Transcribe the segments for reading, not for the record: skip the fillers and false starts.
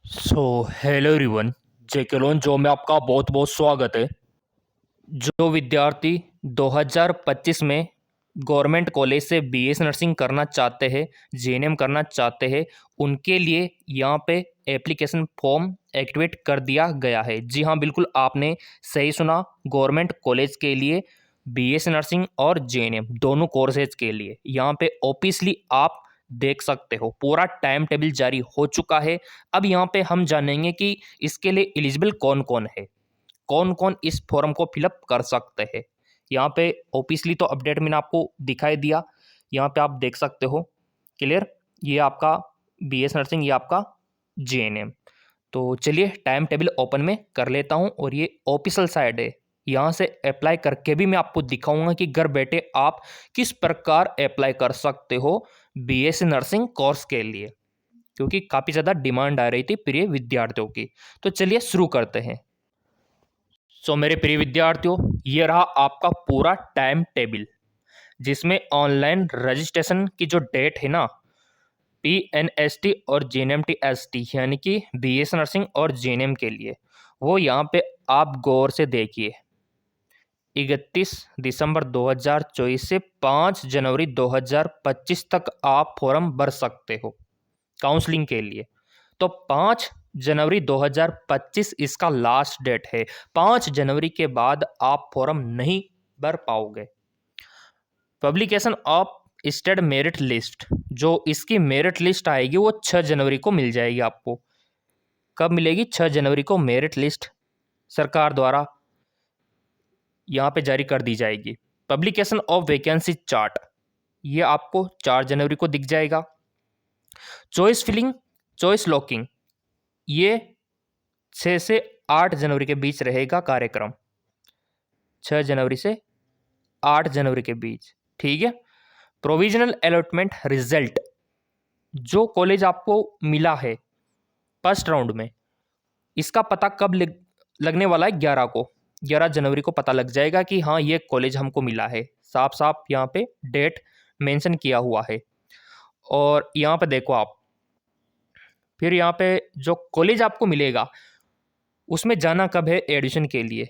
सो hello everyone. JK lawn जो में आपका बहुत बहुत स्वागत है। जो विद्यार्थी 2025 में गवर्नमेंट कॉलेज से बीएस नर्सिंग करना चाहते हैं, जीएनएम करना चाहते हैं, उनके लिए यहाँ पे एप्लीकेशन फॉर्म एक्टिवेट कर दिया गया है। जी हाँ, बिल्कुल आपने सही सुना। गवर्नमेंट कॉलेज के लिए बीएस नर्सिंग और जीएनएम दोनों कोर्सेज के लिए यहाँ पे ऑफिशियली आप देख सकते हो पूरा टाइम टेबल जारी हो चुका है। अब यहाँ पे हम जानेंगे कि इसके लिए एलिजिबल कौन कौन है, कौन कौन इस फॉर्म को फिलअप कर सकते हैं। यहाँ पे ऑफिशियली तो अपडेट मैंने आपको दिखाई दिया, यहाँ पे आप देख सकते हो क्लियर। ये आपका बीएस नर्सिंग, ये आपका जीएनएम। तो चलिए टाइम टेबल ओपन में कर लेता हूँ और ये ऑफिशियल साइड है। यहाँ से अप्लाई करके भी मैं आपको दिखाऊंगा कि घर बैठे आप किस प्रकार अप्लाई कर सकते हो बीएससी नर्सिंग कोर्स के लिए, क्योंकि काफ़ी ज़्यादा डिमांड आ रही थी प्रिय विद्यार्थियों की। तो चलिए शुरू करते हैं। मेरे प्रिय विद्यार्थियों, ये रहा आपका पूरा टाइम टेबल, जिसमें ऑनलाइन रजिस्ट्रेशन की जो डेट है ना, पीएनएसटी और जीएनएमटीएसटी यानी कि बीएस नर्सिंग और जीएनएम के लिए, वो यहाँ पे आप गौर से देखिए। 31 दिसंबर 2024 से 5 जनवरी 2025 तक आप फॉर्म भर सकते हो काउंसलिंग के लिए। तो 5 जनवरी 2025 इसका लास्ट डेट है। 5 जनवरी के बाद आप फॉर्म नहीं भर पाओगे। Publication of state merit list, जो इसकी मेरिट लिस्ट आएगी वो 6 जनवरी को मिल जाएगी आपको। कब मिलेगी? 6 जनवरी को मेरिट लिस्ट सरकार द्वारा यहाँ पे जारी कर दी जाएगी। पब्लिकेशन ऑफ वैकेंसी चार्ट, ये आपको 4 जनवरी को दिख जाएगा। चॉइस फिलिंग, चॉइस लॉकिंग, ये 6 से 8 जनवरी के बीच रहेगा कार्यक्रम। 6 जनवरी से 8 जनवरी के बीच, ठीक है। प्रोविजनल अलॉटमेंट रिजल्ट, जो कॉलेज आपको मिला है फर्स्ट राउंड में, इसका पता कब लगने वाला है? 11 को, 11 जनवरी को पता लग जाएगा कि हाँ ये कॉलेज हमको मिला है। साफ साफ यहाँ पे डेट मेंशन किया हुआ है। और यहाँ पे देखो आप, फिर यहाँ पे जो कॉलेज आपको मिलेगा उसमें जाना कब है एडमिशन के लिए?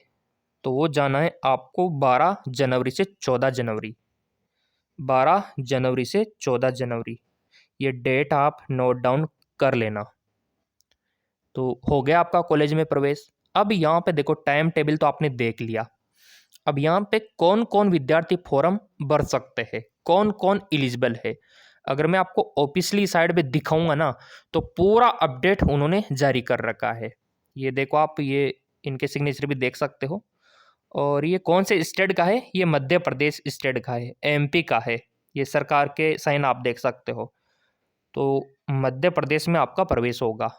तो वो जाना है आपको 12 जनवरी से 14 जनवरी। 12 जनवरी से 14 जनवरी, ये डेट आप नोट डाउन कर लेना। तो हो गया आपका कॉलेज में प्रवेश। अब यहाँ पे देखो टाइम टेबल तो आपने देख लिया। अब यहाँ पे कौन कौन विद्यार्थी फॉर्म भर सकते हैं, कौन कौन एलिजिबल है, अगर मैं आपको ऑफिशियली साइड पे दिखाऊंगा ना, तो पूरा अपडेट उन्होंने जारी कर रखा है। ये देखो आप, ये इनके सिग्नेचर भी देख सकते हो। और ये कौन से स्टेट का है? ये मध्य प्रदेश स्टेट का है, एमपी का है। ये सरकार के साइन आप देख सकते हो। तो मध्य प्रदेश में आपका प्रवेश होगा।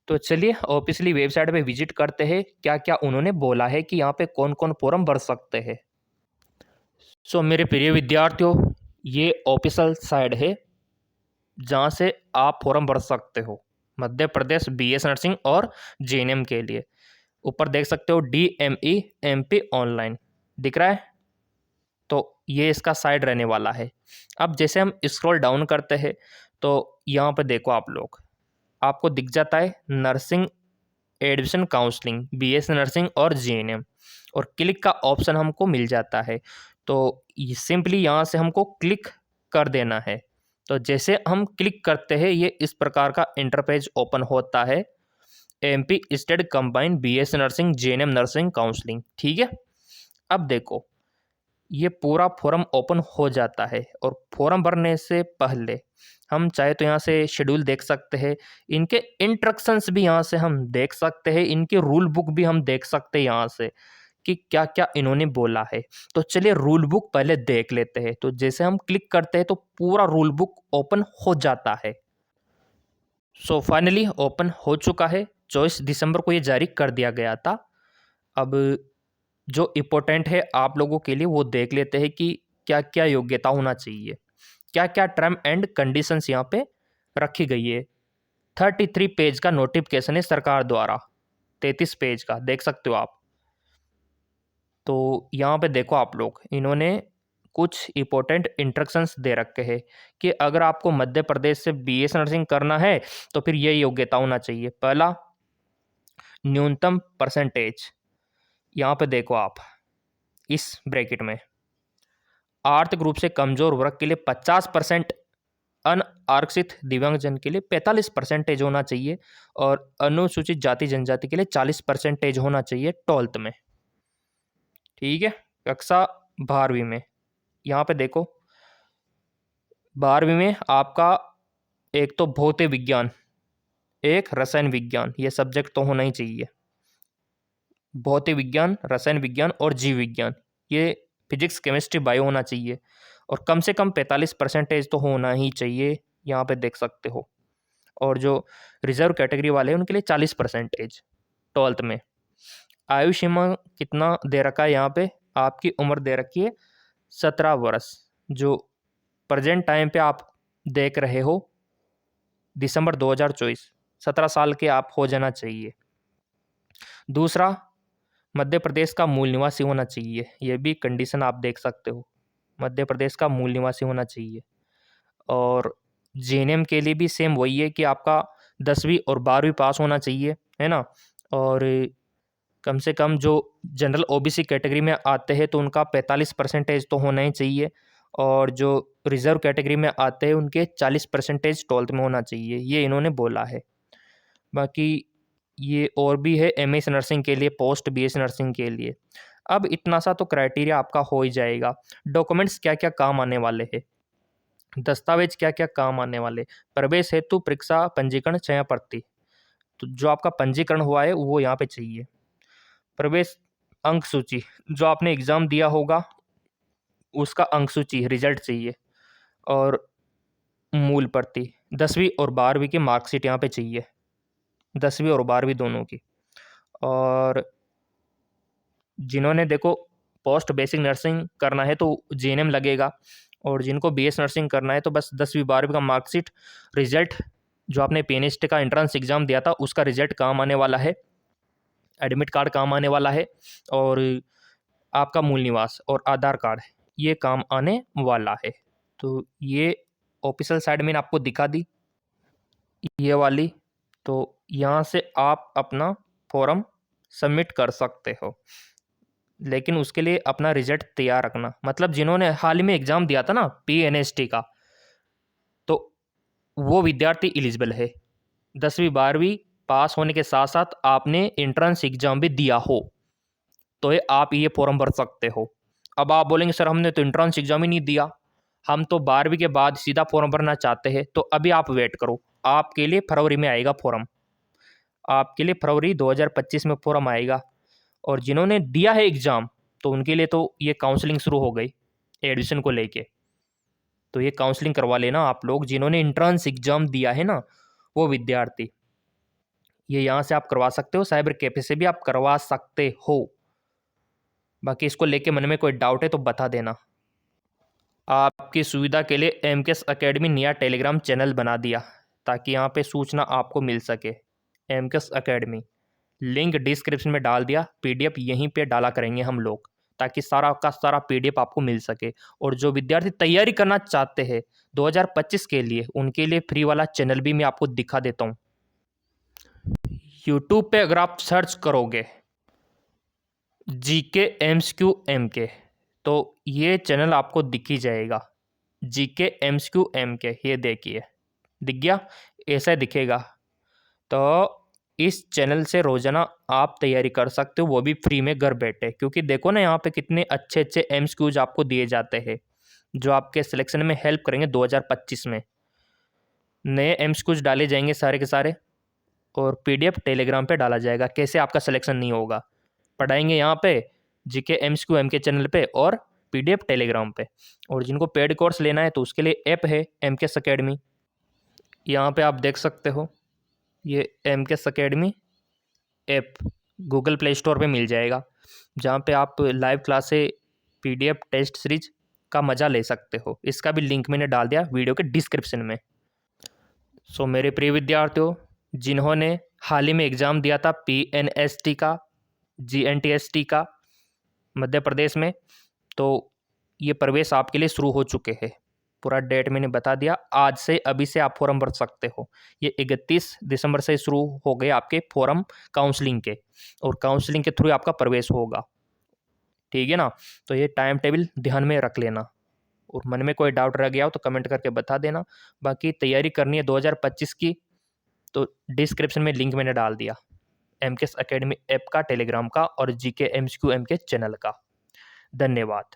तो चलिए ऑफिशियली वेबसाइट पे विजिट करते हैं, क्या क्या उन्होंने बोला है कि यहाँ पे कौन कौन फॉर्म भर सकते हैं। मेरे प्रिय विद्यार्थियों, ये ऑफिशियल साइट है जहाँ से आप फॉर्म भर सकते हो मध्य प्रदेश बीएस नर्सिंग और जीएनएम के लिए। ऊपर देख सकते हो DME MP ऑनलाइन दिख रहा है। तो ये इसका साइड रहने वाला है। अब जैसे हम स्क्रॉल डाउन करते हैं तो यहाँ पे देखो आप लोग, आपको दिख जाता है nursing admission counselling, BS nursing और जीएनएम, और क्लिक का ऑप्शन हमको मिल जाता है। तो सिंपली यहाँ से हमको क्लिक कर देना है। तो जैसे हम क्लिक करते हैं ये इस प्रकार का इंटरपेज ओपन होता है, MP state combined BS nursing GNM nursing counselling, ठीक है। अब देखो ये पूरा फॉर्म ओपन हो जाता है, और फॉर्म भरने से पहले हम चाहे तो यहाँ से शेड्यूल देख सकते हैं, इनके इंस्ट्रक्शंस भी यहाँ से हम देख सकते हैं, इनके रूल बुक भी हम देख सकते हैं यहाँ से कि क्या क्या इन्होंने बोला है। तो चलिए रूल बुक पहले देख लेते हैं। तो जैसे हम क्लिक करते हैं तो पूरा रूल बुक ओपन हो जाता है। फाइनली ओपन हो चुका है। 24 दिसंबर को ये जारी कर दिया गया था। अब जो इम्पोर्टेंट है आप लोगों के लिए वो देख लेते हैं कि क्या क्या योग्यता होना चाहिए, क्या क्या टर्म एंड कंडीशंस यहाँ पे रखी गई है। 33 पेज का नोटिफिकेशन है सरकार द्वारा, 33 पेज का देख सकते हो आप। तो यहाँ पे देखो आप लोग, इन्होंने कुछ इंपॉर्टेंट इंस्ट्रक्शंस दे रखे हैं कि अगर आपको मध्य प्रदेश से बीएस नर्सिंग करना है तो फिर ये योग्यता होना चाहिए। पहला, न्यूनतम परसेंटेज, यहाँ पे देखो आप इस ब्रैकेट में, आर्थिक रूप से कमजोर वर्ग के लिए 50%, अनारक्षित दिव्यांगजन के लिए 45% होना चाहिए और अनुसूचित जाति जनजाति के लिए 40% होना चाहिए 12th में। ठीक है, कक्षा 12वीं में यहाँ पे देखो, 12वीं में आपका एक तो भौतिक विज्ञान, एक रसायन विज्ञान, ये सब्जेक्ट तो होना ही चाहिए। भौतिक विज्ञान, रसायन विज्ञान और जीव विज्ञान, ये फिजिक्स केमिस्ट्री बायो होना चाहिए और कम से कम 45% तो होना ही चाहिए, यहाँ पे देख सकते हो। और जो रिजर्व कैटेगरी वाले हैं उनके लिए 40% 12th में। आयु सीमा कितना दे रखा है यहाँ पे, आपकी उम्र दे रखी है 17 वर्ष, जो प्रेजेंट टाइम पे आप देख रहे हो दिसंबर 2024, 17 साल के आप हो जाना चाहिए। दूसरा, मध्य प्रदेश का मूल निवासी होना चाहिए, ये भी कंडीशन आप देख सकते हो, मध्य प्रदेश का मूल निवासी होना चाहिए। और जेएनएम के लिए भी सेम वही है कि आपका 10वीं और 12वीं पास होना चाहिए, है ना। और कम से कम जो जनरल ओबीसी कैटेगरी में आते हैं तो उनका 45% तो होना ही चाहिए और जो रिजर्व कैटेगरी में आते हैं उनके 40% 12th में होना चाहिए, ये इन्होंने बोला है। बाकी ये और भी है एमएस नर्सिंग के लिए, पोस्ट बीएस नर्सिंग के लिए। अब इतना सा तो क्राइटेरिया आपका हो ही जाएगा। डॉक्यूमेंट्स क्या क्या काम आने वाले हैं, दस्तावेज क्या क्या काम आने वाले, प्रवेश हेतु परीक्षा पंजीकरण चयन प्रति, तो जो आपका पंजीकरण हुआ है वो यहाँ पे चाहिए। प्रवेश अंक सूची, जो आपने एग्जाम दिया होगा उसका अंक सूची रिजल्ट चाहिए। और मूल प्रति 10वीं और 12वीं की मार्कशीट यहाँ पे चाहिए, 10वीं और 12वीं दोनों की। और जिन्होंने देखो पोस्ट बेसिक नर्सिंग करना है तो जेएनएम लगेगा, और जिनको बीएस नर्सिंग करना है तो बस 10वीं 12वीं का मार्कशीट, रिजल्ट, जो आपने पीएनएसटी का एंट्रेंस एग्जाम दिया था उसका रिजल्ट काम आने वाला है, एडमिट कार्ड काम आने वाला है, और आपका मूल निवास और आधार कार्ड ये काम आने वाला है। तो ये ऑफिशियल साइड में आपको दिखा दी ये वाली, तो यहाँ से आप अपना फॉर्म सबमिट कर सकते हो, लेकिन उसके लिए अपना रिजल्ट तैयार रखना। मतलब जिन्होंने हाल ही में एग्जाम दिया था ना पीएनएसटी का, तो वो विद्यार्थी एलिजिबल है। 10वीं 12वीं पास होने के साथ साथ आपने एंट्रेंस एग्जाम भी दिया हो तो आप ये फॉर्म भर सकते हो। अब आप बोलेंगे सर हमने तो एंट्रेंस एग्जाम ही नहीं दिया, हम तो 12वीं के बाद सीधा फॉर्म भरना चाहते हैं, तो अभी आप वेट करो, आपके लिए फरवरी में आएगा फॉर्म, आपके लिए फरवरी 2025 में फॉर्म आएगा। और जिन्होंने दिया है एग्ज़ाम तो उनके लिए तो ये काउंसलिंग शुरू हो गई एडमिशन को लेके, तो ये काउंसलिंग करवा लेना आप लोग जिन्होंने एंट्रेंस एग्जाम दिया है ना, वो विद्यार्थी, ये यहाँ से आप करवा सकते हो, साइबर कैफे से भी आप करवा सकते हो। बाकी इसको लेके मन में कोई डाउट है तो बता देना। आपकी सुविधा के लिए एमकेएस एकेडमी नया टेलीग्राम चैनल बना दिया ताकि यहाँ पे सूचना आपको मिल सके। एमकेएस एकेडमी लिंक डिस्क्रिप्शन में डाल दिया, पीडीएफ यहीं पे डाला करेंगे हम लोग ताकि सारा का सारा पीडीएफ आपको मिल सके। और जो विद्यार्थी तैयारी करना चाहते हैं 2025 के लिए, उनके लिए फ्री वाला चैनल भी मैं आपको दिखा देता हूँ। यूट्यूब पे अगर आप सर्च करोगे जीके एमसीक्यू एमके तो ये चैनल आपको दिख ही जाएगा, जीके एमसीक्यू एमके, ये देखिए दिख गया, ऐसा दिखेगा। तो इस चैनल से रोजाना आप तैयारी कर सकते हो, वो भी फ्री में घर बैठे, क्योंकि देखो ना यहाँ पे कितने अच्छे अच्छे एमसीक्यूज आपको दिए जाते हैं जो आपके सिलेक्शन में हेल्प करेंगे। 2025 में नए एमसीक्यूज डाले जाएंगे सारे के सारे, और पीडीएफ टेलीग्राम पे डाला जाएगा। कैसे आपका सिलेक्शन नहीं होगा, पढ़ाएंगे यहाँ पे जीके एमसीक्यू एमके चैनल पे और पीडीएफ टेलीग्राम पे। और जिनको पेड कोर्स लेना है तो उसके लिए ऐप है एमकेएस एकेडमी, यहाँ पे आप देख सकते हो, ये MKS academy app Google play store पे मिल जाएगा, जहाँ पे आप लाइव क्लासे पीडीएफ टेस्ट सीरीज का मज़ा ले सकते हो। इसका भी लिंक मैंने डाल दिया वीडियो के डिस्क्रिप्शन में। सो मेरे प्रिय विद्यार्थियों, जिन्होंने हाल ही में एग्ज़ाम दिया था पीएनएसटी का, जीएनटीएसटी का मध्य प्रदेश में, तो ये प्रवेश आपके लिए शुरू हो चुके हैं। पूरा डेट मैंने बता दिया। आज से अभी से आप फॉर्म भर सकते हो। ये 31 दिसंबर से शुरू हो गए आपके फॉर्म काउंसलिंग के, और काउंसलिंग के थ्रू आपका प्रवेश होगा। ठीक है ना। तो ये टाइम टेबल ध्यान में रख लेना, और मन में कोई डाउट रह गया हो तो कमेंट करके बता देना। बाकी तैयारी करनी है 2025 की, तो डिस्क्रिप्शन में लिंक मैंने डाल दिया, एमकेएस एकेडमी ऐप का, टेलीग्राम का, और जीके एमसीक्यू एमके चैनल का। धन्यवाद।